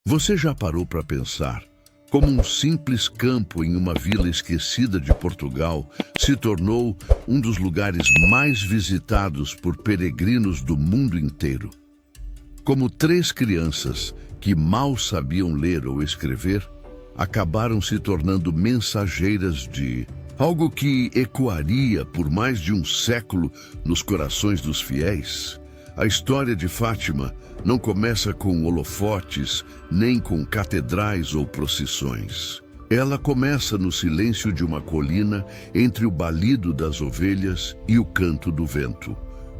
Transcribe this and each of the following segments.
Você já parou para pensar como um simples campo em uma vila esquecida de Portugal se tornou um dos lugares mais visitados por peregrinos do mundo inteiro? Como três crianças que mal sabiam ler ou escrever, acabaram se tornando mensageiras de algo que ecoaria por mais de um século nos corações dos fiéis. A história de Fátima não começa com holofotes, nem com catedrais ou procissões. Ela começa no silêncio de uma colina entre o balido das ovelhas e o canto do vento,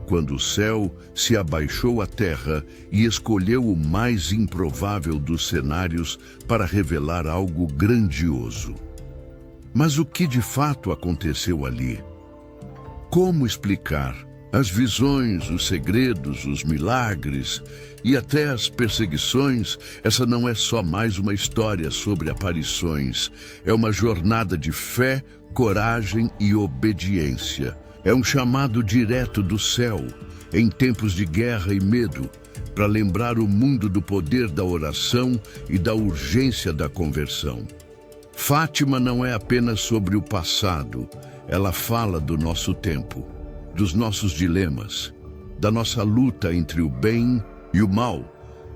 quando o céu se abaixou à terra e escolheu o mais improvável dos cenários para revelar algo grandioso. Mas o que de fato aconteceu ali? Como explicar as visões, os segredos, os milagres e até as perseguições? Essa não é só mais uma história sobre aparições. É uma jornada de fé, coragem e obediência. É um chamado direto do céu, em tempos de guerra e medo, para lembrar o mundo do poder da oração e da urgência da conversão. Fátima não é apenas sobre o passado, ela fala do nosso tempo, dos nossos dilemas, da nossa luta entre o bem e o mal,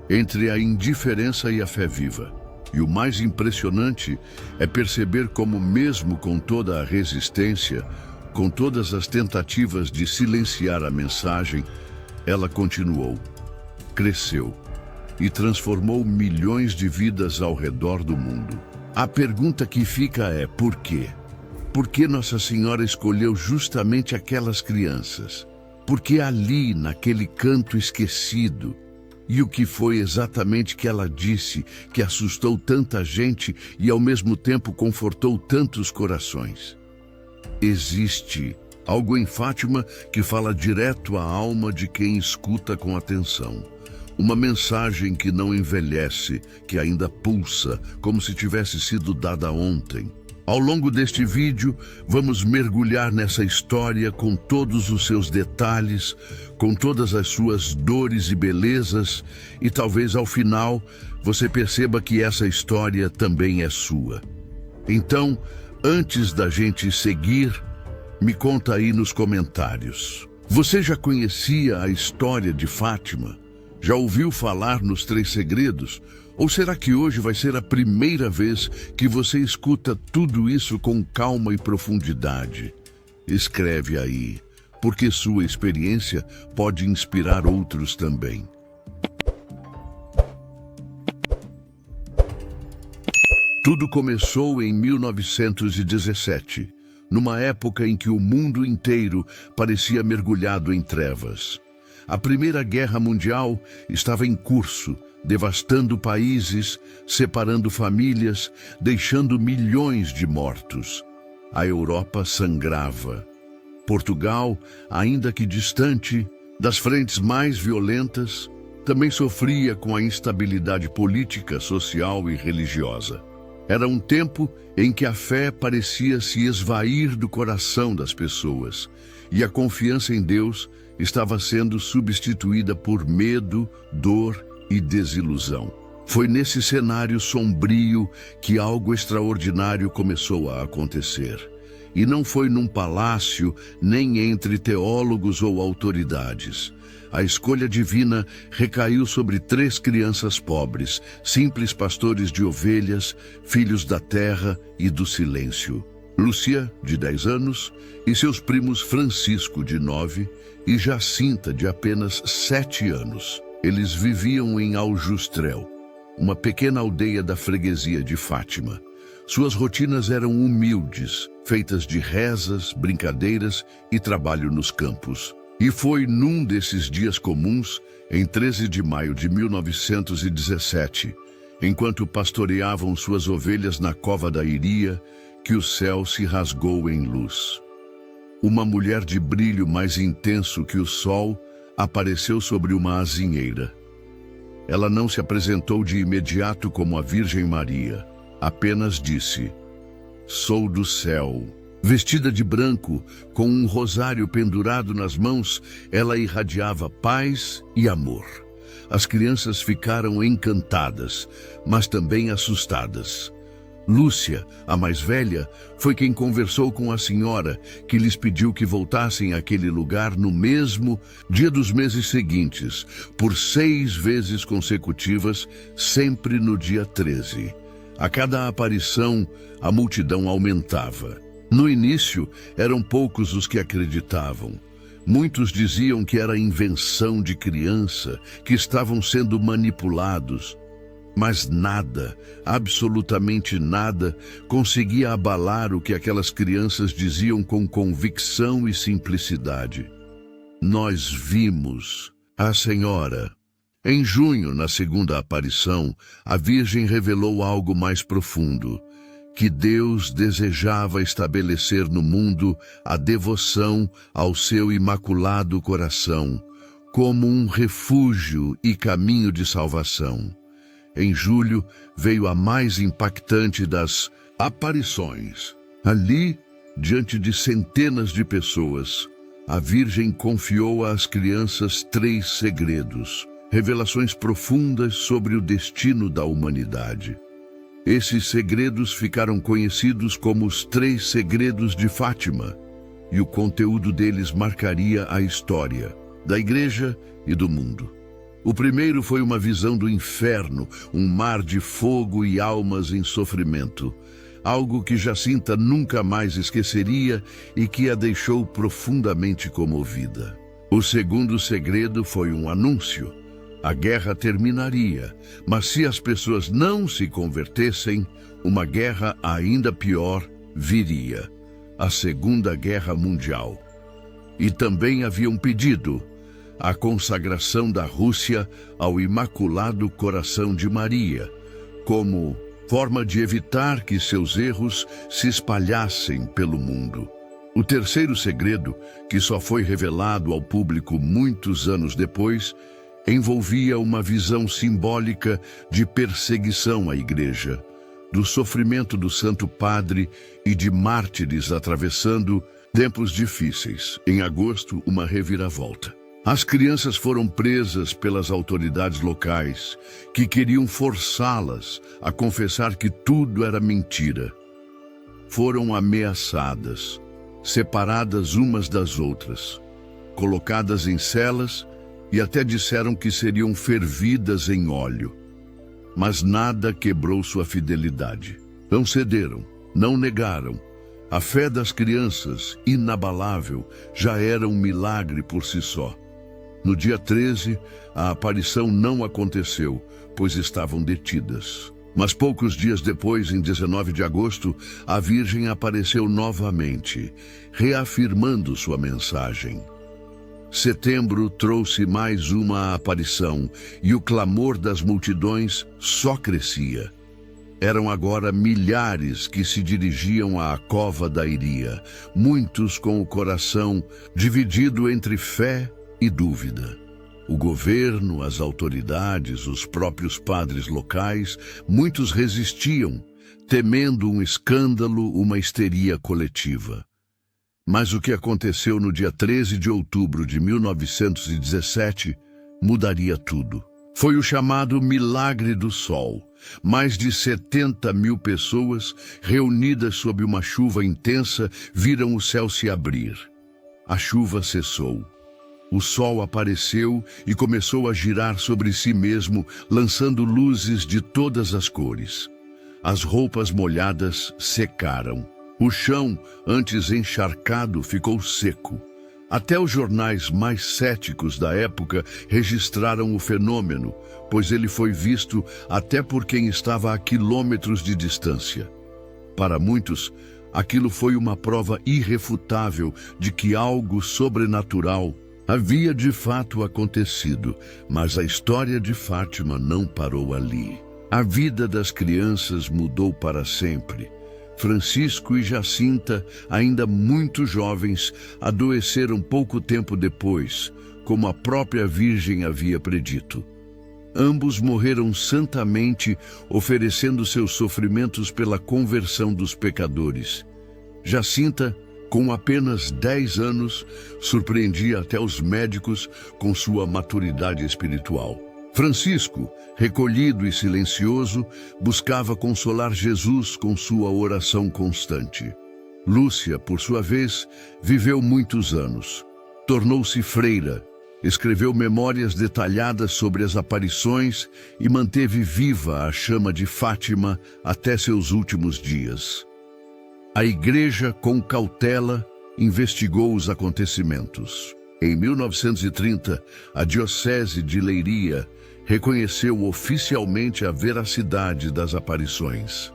entre a indiferença e a fé viva. E o mais impressionante é perceber como, mesmo com toda a resistência, com todas as tentativas de silenciar a mensagem, ela continuou, cresceu e transformou milhões de vidas ao redor do mundo. A pergunta que fica é: por quê? Por que Nossa Senhora escolheu justamente aquelas crianças? Por que ali, naquele canto esquecido? E o que foi exatamente que ela disse que assustou tanta gente e ao mesmo tempo confortou tantos corações? Existe algo em Fátima que fala direto à alma de quem escuta com atenção. Uma mensagem que não envelhece, que ainda pulsa, como se tivesse sido dada ontem. Ao longo deste vídeo, vamos mergulhar nessa história com todos os seus detalhes, com todas as suas dores e belezas, e talvez ao final você perceba que essa história também é sua. Então, antes da gente seguir, me conta aí nos comentários. Você já conhecia a história de Fátima? Já ouviu falar nos Três Segredos? Ou será que hoje vai ser a primeira vez que você escuta tudo isso com calma e profundidade? Escreve aí, porque sua experiência pode inspirar outros também. Tudo começou em 1917, numa época em que o mundo inteiro parecia mergulhado em trevas. A Primeira Guerra Mundial estava em curso, devastando países, separando famílias, deixando milhões de mortos. A Europa sangrava. Portugal, ainda que distante das frentes mais violentas, também sofria com a instabilidade política, social e religiosa. Era um tempo em que a fé parecia se esvair do coração das pessoas e a confiança em Deus estava sendo substituída por medo, dor e desilusão. Foi nesse cenário sombrio que algo extraordinário começou a acontecer. E não foi num palácio, nem entre teólogos ou autoridades. A escolha divina recaiu sobre três crianças pobres, simples pastores de ovelhas, filhos da terra e do silêncio. Lúcia, de 10 anos, e seus primos Francisco, de 9, e Jacinta, de apenas 7 anos. Eles viviam em Aljustrel, uma pequena aldeia da freguesia de Fátima. Suas rotinas eram humildes, feitas de rezas, brincadeiras e trabalho nos campos. E foi num desses dias comuns, em 13 de maio de 1917, enquanto pastoreavam suas ovelhas na cova da Iria, que o céu se rasgou em luz. Uma mulher de brilho mais intenso que o sol apareceu sobre uma azinheira. Ela não se apresentou de imediato como a Virgem Maria, apenas disse: "Sou do céu." Vestida de branco, com um rosário pendurado nas mãos, ela irradiava paz e amor. as crianças ficaram encantadas, mas também assustadas. Lúcia, a mais velha, foi quem conversou com a senhora, que lhes pediu que voltassem àquele lugar no mesmo dia dos meses seguintes, por 6 vezes consecutivas, sempre no dia 13. A cada aparição, a multidão aumentava. No início, eram poucos os que acreditavam. Muitos diziam que era invenção de criança, que estavam sendo manipulados. Mas nada, absolutamente nada, conseguia abalar o que aquelas crianças diziam com convicção e simplicidade. Nós vimos a Senhora. Em junho, na segunda aparição, a Virgem revelou algo mais profundo, que Deus desejava estabelecer no mundo a devoção ao seu imaculado coração, como um refúgio e caminho de salvação. Em julho, veio a mais impactante das aparições. Ali, diante de centenas de pessoas, a Virgem confiou às crianças 3 segredos, revelações profundas sobre o destino da humanidade. Esses segredos ficaram conhecidos como os 3 segredos de Fátima, e o conteúdo deles marcaria a história da Igreja e do mundo. O primeiro foi uma visão do inferno, um mar de fogo e almas em sofrimento, algo que Jacinta nunca mais esqueceria e que a deixou profundamente comovida. O segundo segredo foi um anúncio. A guerra terminaria, mas se as pessoas não se convertessem, uma guerra ainda pior viria, a Segunda Guerra Mundial. E também havia um pedido: a consagração da Rússia ao Imaculado Coração de Maria, como forma de evitar que seus erros se espalhassem pelo mundo. O terceiro segredo, que só foi revelado ao público muitos anos depois, envolvia uma visão simbólica de perseguição à Igreja, do sofrimento do Santo Padre e de mártires atravessando tempos difíceis. Em agosto, uma reviravolta. As crianças foram presas pelas autoridades locais, que queriam forçá-las a confessar que tudo era mentira. Foram ameaçadas, separadas umas das outras, colocadas em celas e até disseram que seriam fervidas em óleo. Mas nada quebrou sua fidelidade. Não cederam, não negaram. A fé das crianças, inabalável, já era um milagre por si só. No dia 13, a aparição não aconteceu, pois estavam detidas. Mas poucos dias depois, em 19 de agosto, a Virgem apareceu novamente, reafirmando sua mensagem. Setembro trouxe mais uma aparição, e o clamor das multidões só crescia. Eram agora milhares que se dirigiam à cova da Iria, muitos com o coração dividido entre fé e dúvida. O governo, as autoridades, os próprios padres locais, muitos resistiam, temendo um escândalo, uma histeria coletiva. Mas o que aconteceu no dia 13 de outubro de 1917 mudaria tudo. Foi o chamado Milagre do Sol. Mais de 70 mil pessoas, reunidas sob uma chuva intensa, viram o céu se abrir. A chuva cessou. O sol apareceu e começou a girar sobre si mesmo, lançando luzes de todas as cores. As roupas molhadas secaram. O chão, antes encharcado, ficou seco. Até os jornais mais céticos da época registraram o fenômeno, pois ele foi visto até por quem estava a quilômetros de distância. Para muitos, aquilo foi uma prova irrefutável de que algo sobrenatural havia de fato acontecido, mas a história de Fátima não parou ali. A vida das crianças mudou para sempre. Francisco e Jacinta, ainda muito jovens, adoeceram pouco tempo depois, como a própria Virgem havia predito. Ambos morreram santamente, oferecendo seus sofrimentos pela conversão dos pecadores. Jacinta, com apenas 10 anos, surpreendia até os médicos com sua maturidade espiritual. Francisco, recolhido e silencioso, buscava consolar Jesus com sua oração constante. Lúcia, por sua vez, viveu muitos anos. Tornou-se freira, escreveu memórias detalhadas sobre as aparições e manteve viva a chama de Fátima até seus últimos dias. A Igreja, com cautela, investigou os acontecimentos. Em 1930, a Diocese de Leiria reconheceu oficialmente a veracidade das aparições.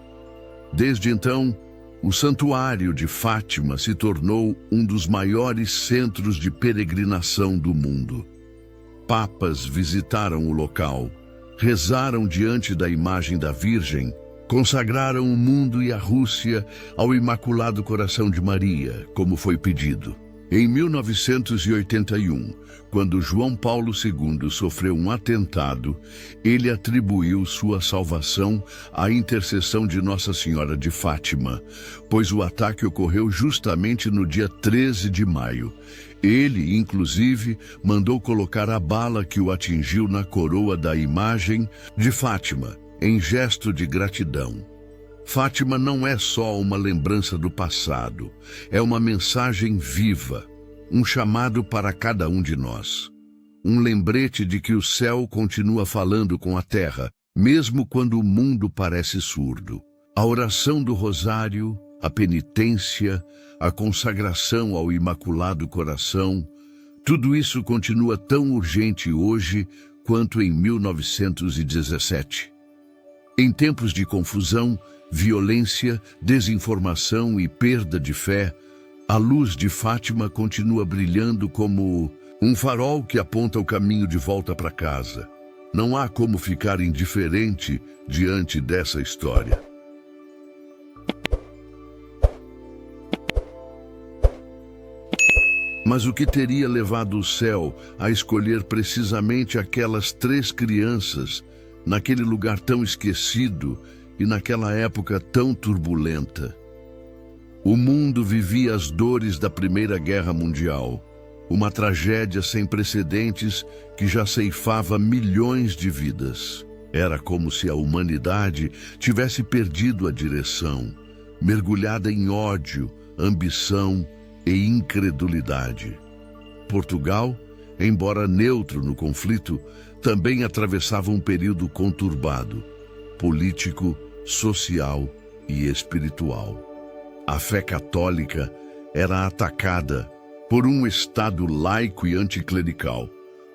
Desde então, o Santuário de Fátima se tornou um dos maiores centros de peregrinação do mundo. Papas visitaram o local, rezaram diante da imagem da Virgem, consagraram o mundo e a Rússia ao Imaculado Coração de Maria, como foi pedido. Em 1981, quando João Paulo II sofreu um atentado, ele atribuiu sua salvação à intercessão de Nossa Senhora de Fátima, pois o ataque ocorreu justamente no dia 13 de maio. Ele, inclusive, mandou colocar a bala que o atingiu na coroa da imagem de Fátima, em gesto de gratidão. Fátima não é só uma lembrança do passado, é uma mensagem viva, um chamado para cada um de nós. Um lembrete de que o céu continua falando com a terra, mesmo quando o mundo parece surdo. A oração do rosário, a penitência, a consagração ao Imaculado Coração, tudo isso continua tão urgente hoje quanto em 1917. Em tempos de confusão, violência, desinformação e perda de fé, a luz de Fátima continua brilhando como um farol que aponta o caminho de volta para casa. Não há como ficar indiferente diante dessa história. Mas o que teria levado o céu a escolher precisamente aquelas 3 crianças, naquele lugar tão esquecido e naquela época tão turbulenta? O mundo vivia as dores da Primeira Guerra Mundial, uma tragédia sem precedentes que já ceifava milhões de vidas. Era como se a humanidade tivesse perdido a direção, mergulhada em ódio, ambição e incredulidade. Portugal, embora neutro no conflito, também atravessava um período conturbado, político, social e espiritual. A fé católica era atacada por um Estado laico e anticlerical.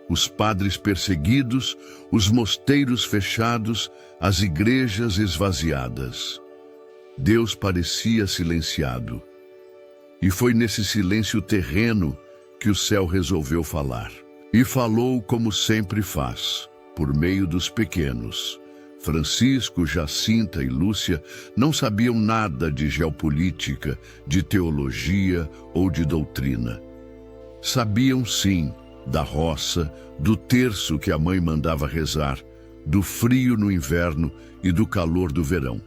Os padres perseguidos, os mosteiros fechados, as igrejas esvaziadas. Deus parecia silenciado. E foi nesse silêncio terreno que o céu resolveu falar. E falou como sempre faz, por meio dos pequenos. Francisco, Jacinta e Lúcia não sabiam nada de geopolítica, de teologia ou de doutrina. Sabiam sim da roça, do terço que a mãe mandava rezar, do frio no inverno e do calor do verão.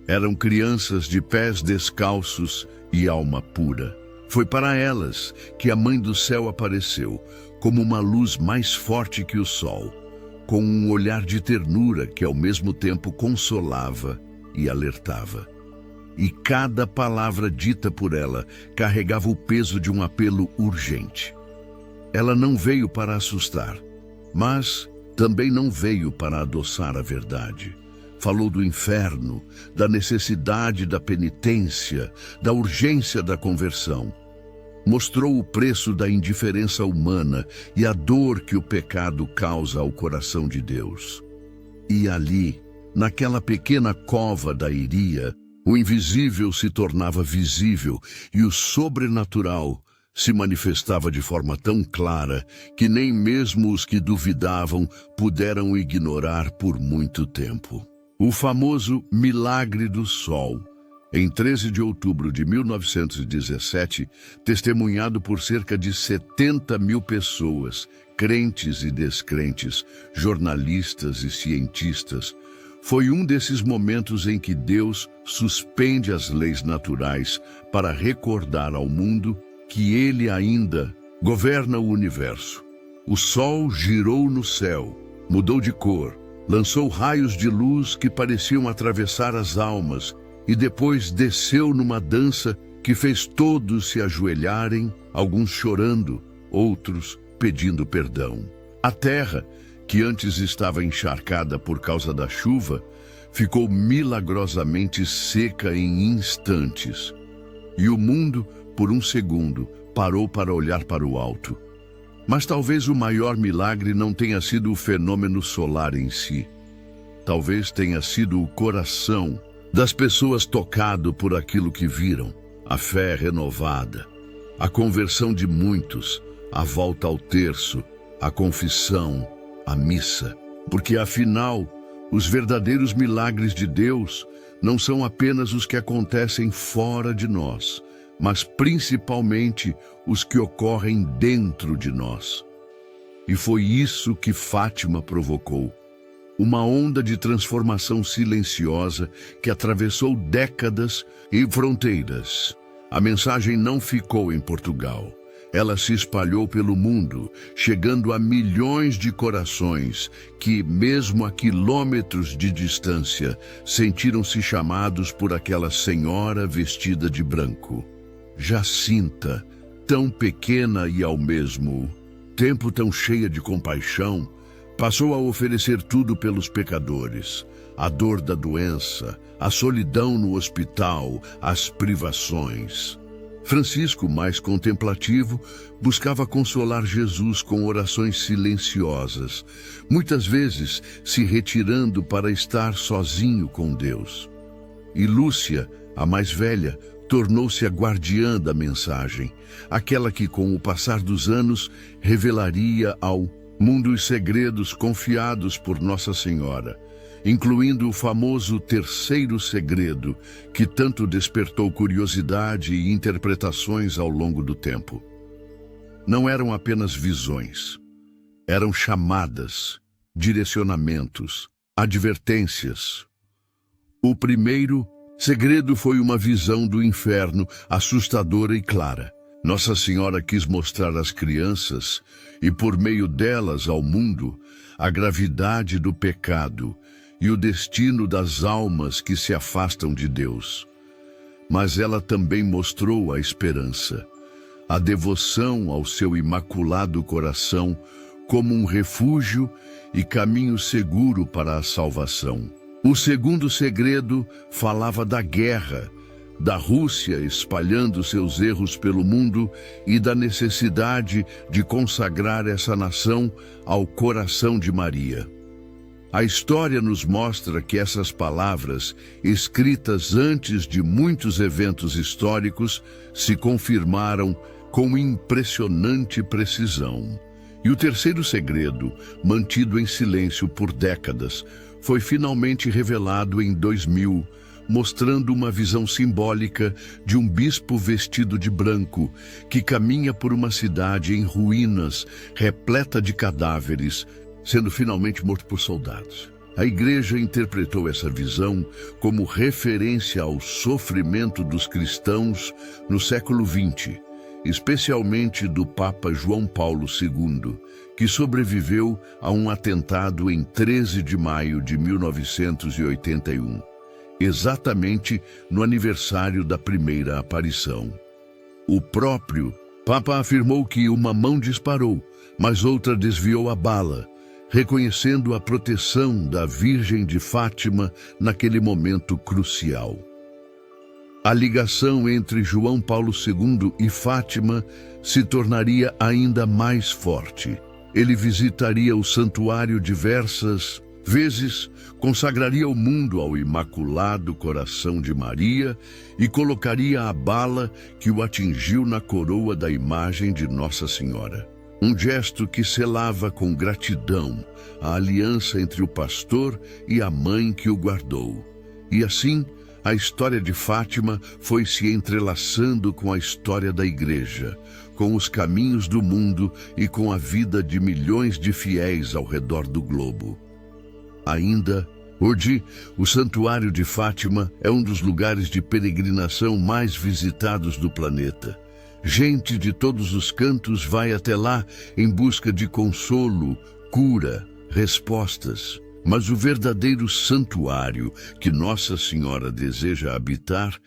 Eram crianças de pés descalços e alma pura. Foi para elas que a Mãe do Céu apareceu, como uma luz mais forte que o sol, com um olhar de ternura que ao mesmo tempo consolava e alertava. E cada palavra dita por ela carregava o peso de um apelo urgente. Ela não veio para assustar, mas também não veio para adoçar a verdade. Falou do inferno, da necessidade da penitência, da urgência da conversão. Mostrou o preço da indiferença humana e a dor que o pecado causa ao coração de Deus. E ali, naquela pequena cova da Iria, o invisível se tornava visível e o sobrenatural se manifestava de forma tão clara que nem mesmo os que duvidavam puderam ignorar por muito tempo. O famoso Milagre do Sol, em 13 de outubro de 1917, testemunhado por cerca de 70 mil pessoas, crentes e descrentes, jornalistas e cientistas, foi um desses momentos em que Deus suspende as leis naturais para recordar ao mundo que Ele ainda governa o universo. O sol girou no céu, mudou de cor, lançou raios de luz que pareciam atravessar as almas e depois desceu numa dança que fez todos se ajoelharem, alguns chorando, outros pedindo perdão. A terra, que antes estava encharcada por causa da chuva, ficou milagrosamente seca em instantes. E o mundo, por um segundo, parou para olhar para o alto. Mas talvez o maior milagre não tenha sido o fenômeno solar em si. Talvez tenha sido o coração das pessoas tocado por aquilo que viram, a fé renovada, a conversão de muitos, a volta ao terço, a confissão, a missa. Porque afinal, os verdadeiros milagres de Deus não são apenas os que acontecem fora de nós, mas principalmente os que ocorrem dentro de nós. E foi isso que Fátima provocou. Uma onda de transformação silenciosa que atravessou décadas e fronteiras. A mensagem não ficou em Portugal. Ela se espalhou pelo mundo, chegando a milhões de corações que, mesmo a quilômetros de distância, sentiram-se chamados por aquela senhora vestida de branco. Jacinta, tão pequena e ao mesmo tempo tão cheia de compaixão, passou a oferecer tudo pelos pecadores. A dor da doença, a solidão no hospital, as privações. Francisco, mais contemplativo, buscava consolar Jesus com orações silenciosas, muitas vezes se retirando para estar sozinho com Deus. E Lúcia, a mais velha, tornou-se a guardiã da mensagem, aquela que, com o passar dos anos, revelaria ao mundo os segredos confiados por Nossa Senhora, incluindo o famoso terceiro segredo, que tanto despertou curiosidade e interpretações ao longo do tempo. Não eram apenas visões, eram chamadas, direcionamentos, advertências. O primeiro segredo foi uma visão do inferno assustadora e clara. Nossa Senhora quis mostrar às crianças, e por meio delas ao mundo, a gravidade do pecado e o destino das almas que se afastam de Deus. Mas ela também mostrou a esperança, a devoção ao seu imaculado coração como um refúgio e caminho seguro para a salvação. O segundo segredo falava da guerra, da Rússia espalhando seus erros pelo mundo e da necessidade de consagrar essa nação ao coração de Maria. A história nos mostra que essas palavras, escritas antes de muitos eventos históricos, se confirmaram com impressionante precisão. E o terceiro segredo, mantido em silêncio por décadas, foi finalmente revelado em 2000, mostrando uma visão simbólica de um bispo vestido de branco que caminha por uma cidade em ruínas, repleta de cadáveres, sendo finalmente morto por soldados. A Igreja interpretou essa visão como referência ao sofrimento dos cristãos no século XX, especialmente do Papa João Paulo II, que sobreviveu a um atentado em 13 de maio de 1981. Exatamente no aniversário da primeira aparição. O próprio Papa afirmou que uma mão disparou, mas outra desviou a bala, reconhecendo a proteção da Virgem de Fátima naquele momento crucial. A ligação entre João Paulo II e Fátima se tornaria ainda mais forte. Ele visitaria o santuário diversas vezes, consagraria o mundo ao Imaculado Coração de Maria e colocaria a bala que o atingiu na coroa da imagem de Nossa Senhora. Um gesto que selava com gratidão a aliança entre o pastor e a mãe que o guardou. E assim, a história de Fátima foi se entrelaçando com a história da Igreja, com os caminhos do mundo e com a vida de milhões de fiéis ao redor do globo. Ainda, hoje, o Santuário de Fátima é um dos lugares de peregrinação mais visitados do planeta. Gente de todos os cantos vai até lá em busca de consolo, cura, respostas, mas o verdadeiro santuário que Nossa Senhora deseja habitar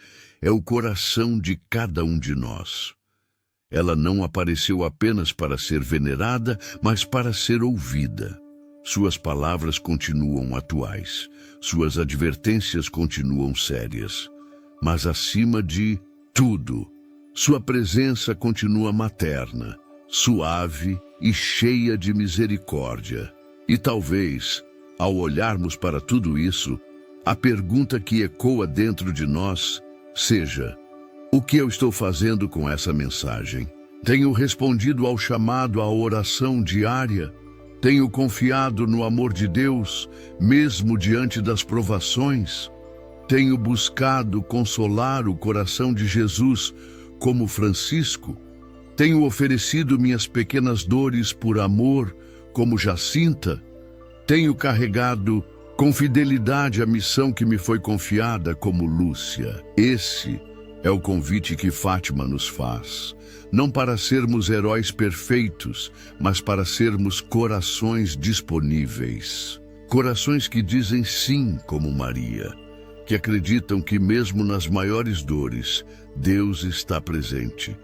é o coração de cada um de nós. Ela não apareceu apenas para ser venerada, mas para ser ouvida. Suas palavras continuam atuais, suas advertências continuam sérias, mas acima de tudo, sua presença continua materna, suave e cheia de misericórdia. E talvez, ao olharmos para tudo isso, a pergunta que ecoa dentro de nós seja: o que eu estou fazendo com essa mensagem? Tenho respondido ao chamado à oração diária? Tenho confiado no amor de Deus, mesmo diante das provações? Tenho buscado consolar o coração de Jesus, como Francisco? Tenho oferecido minhas pequenas dores por amor, como Jacinta? Tenho carregado com fidelidade a missão que me foi confiada, como Lúcia? Esse é o convite que Fátima nos faz. Não para sermos heróis perfeitos, mas para sermos corações disponíveis. Corações que dizem sim, como Maria, que acreditam que mesmo nas maiores dores, Deus está presente,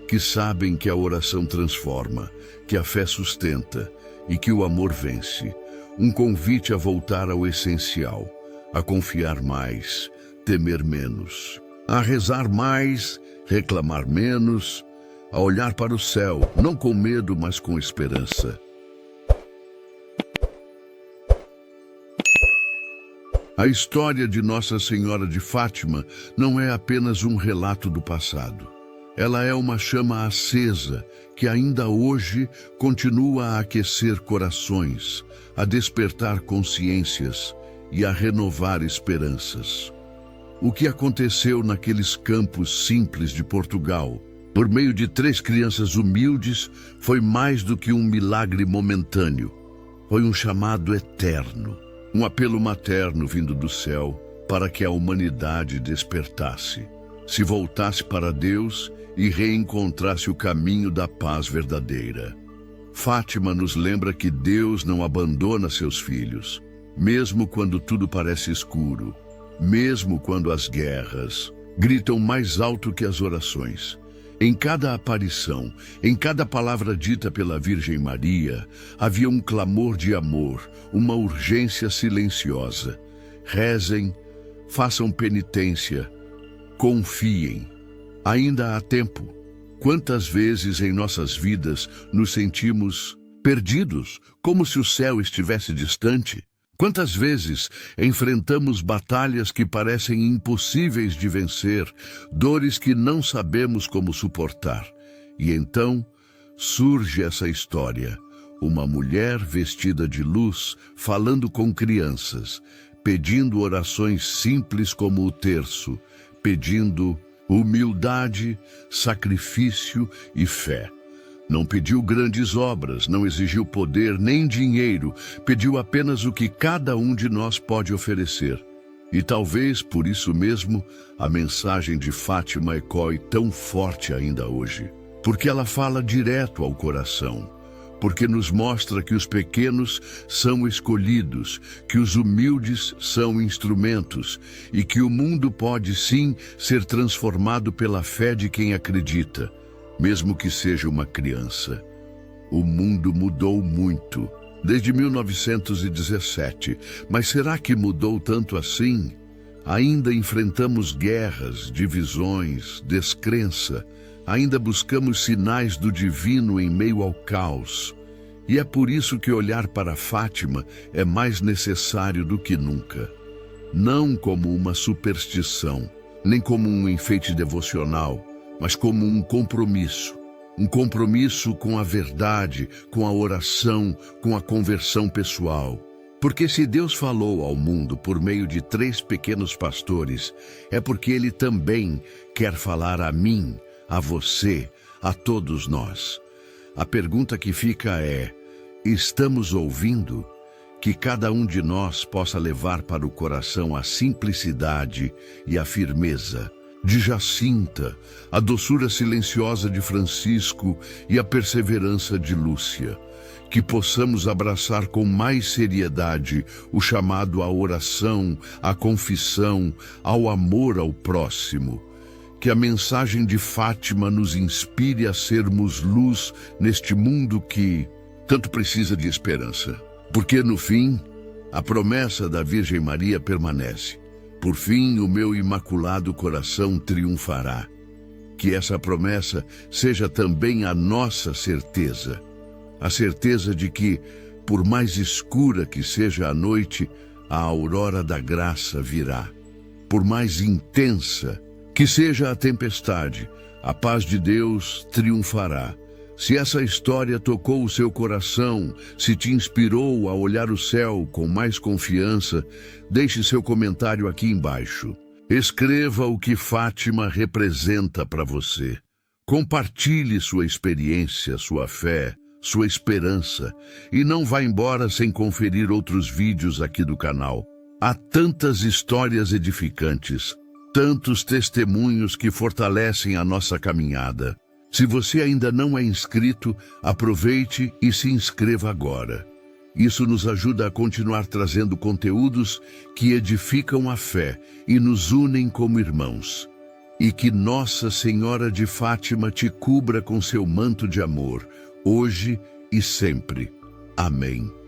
que sabem que a oração transforma, que a fé sustenta e que o amor vence. Um convite a voltar ao essencial, a confiar mais, temer menos, a rezar mais, reclamar menos, a olhar para o céu, não com medo, mas com esperança. A história de Nossa Senhora de Fátima não é apenas um relato do passado. Ela é uma chama acesa que ainda hoje continua a aquecer corações, a despertar consciências e a renovar esperanças. O que aconteceu naqueles campos simples de Portugal, por meio de 3 crianças humildes, foi mais do que um milagre momentâneo. Foi um chamado eterno, um apelo materno vindo do céu para que a humanidade despertasse, se voltasse para Deus e reencontrasse o caminho da paz verdadeira. Fátima nos lembra que Deus não abandona seus filhos, mesmo quando tudo parece escuro, mesmo quando as guerras gritam mais alto que as orações. Em cada aparição, em cada palavra dita pela Virgem Maria, havia um clamor de amor, uma urgência silenciosa. Rezem, façam penitência, confiem. Ainda há tempo. Quantas vezes em nossas vidas nos sentimos perdidos, como se o céu estivesse distante? Quantas vezes enfrentamos batalhas que parecem impossíveis de vencer, dores que não sabemos como suportar? E então surge essa história, uma mulher vestida de luz, falando com crianças, pedindo orações simples como o terço, pedindo humildade, sacrifício e fé. Não pediu grandes obras, não exigiu poder nem dinheiro, pediu apenas o que cada um de nós pode oferecer. E talvez por isso mesmo a mensagem de Fátima ecoe tão forte ainda hoje. Porque ela fala direto ao coração. Porque nos mostra que os pequenos são escolhidos, que os humildes são instrumentos e que o mundo pode sim ser transformado pela fé de quem acredita. Mesmo que seja uma criança. O mundo mudou muito, desde 1917. Mas será que mudou tanto assim? Ainda enfrentamos guerras, divisões, descrença. Ainda buscamos sinais do divino em meio ao caos. E é por isso que olhar para Fátima é mais necessário do que nunca. Não como uma superstição, nem como um enfeite devocional, mas como um compromisso com a verdade, com a oração, com a conversão pessoal. Porque se Deus falou ao mundo por meio de 3 pequenos pastores, é porque Ele também quer falar a mim, a você, a todos nós. A pergunta que fica é: estamos ouvindo? Que cada um de nós possa levar para o coração a simplicidade e a firmeza de Jacinta, a doçura silenciosa de Francisco e a perseverança de Lúcia. que possamos abraçar com mais seriedade o chamado à oração, à confissão, ao amor ao próximo. Que a mensagem de Fátima nos inspire a sermos luz neste mundo que tanto precisa de esperança. Porque, no fim, a promessa da Virgem Maria permanece. Por fim, o meu imaculado coração triunfará. Que essa promessa seja também a nossa certeza. A certeza de que, por mais escura que seja a noite, a aurora da graça virá. Por mais intensa que seja a tempestade, a paz de Deus triunfará. Se essa história tocou o seu coração, se te inspirou a olhar o céu com mais confiança, deixe seu comentário aqui embaixo. Escreva o que Fátima representa para você. Compartilhe sua experiência, sua fé, sua esperança, e não vá embora sem conferir outros vídeos aqui do canal. Há tantas histórias edificantes, tantos testemunhos que fortalecem a nossa caminhada. Se você ainda não é inscrito, aproveite e se inscreva agora. Isso nos ajuda a continuar trazendo conteúdos que edificam a fé e nos unem como irmãos. E que Nossa Senhora de Fátima te cubra com seu manto de amor, hoje e sempre. Amém.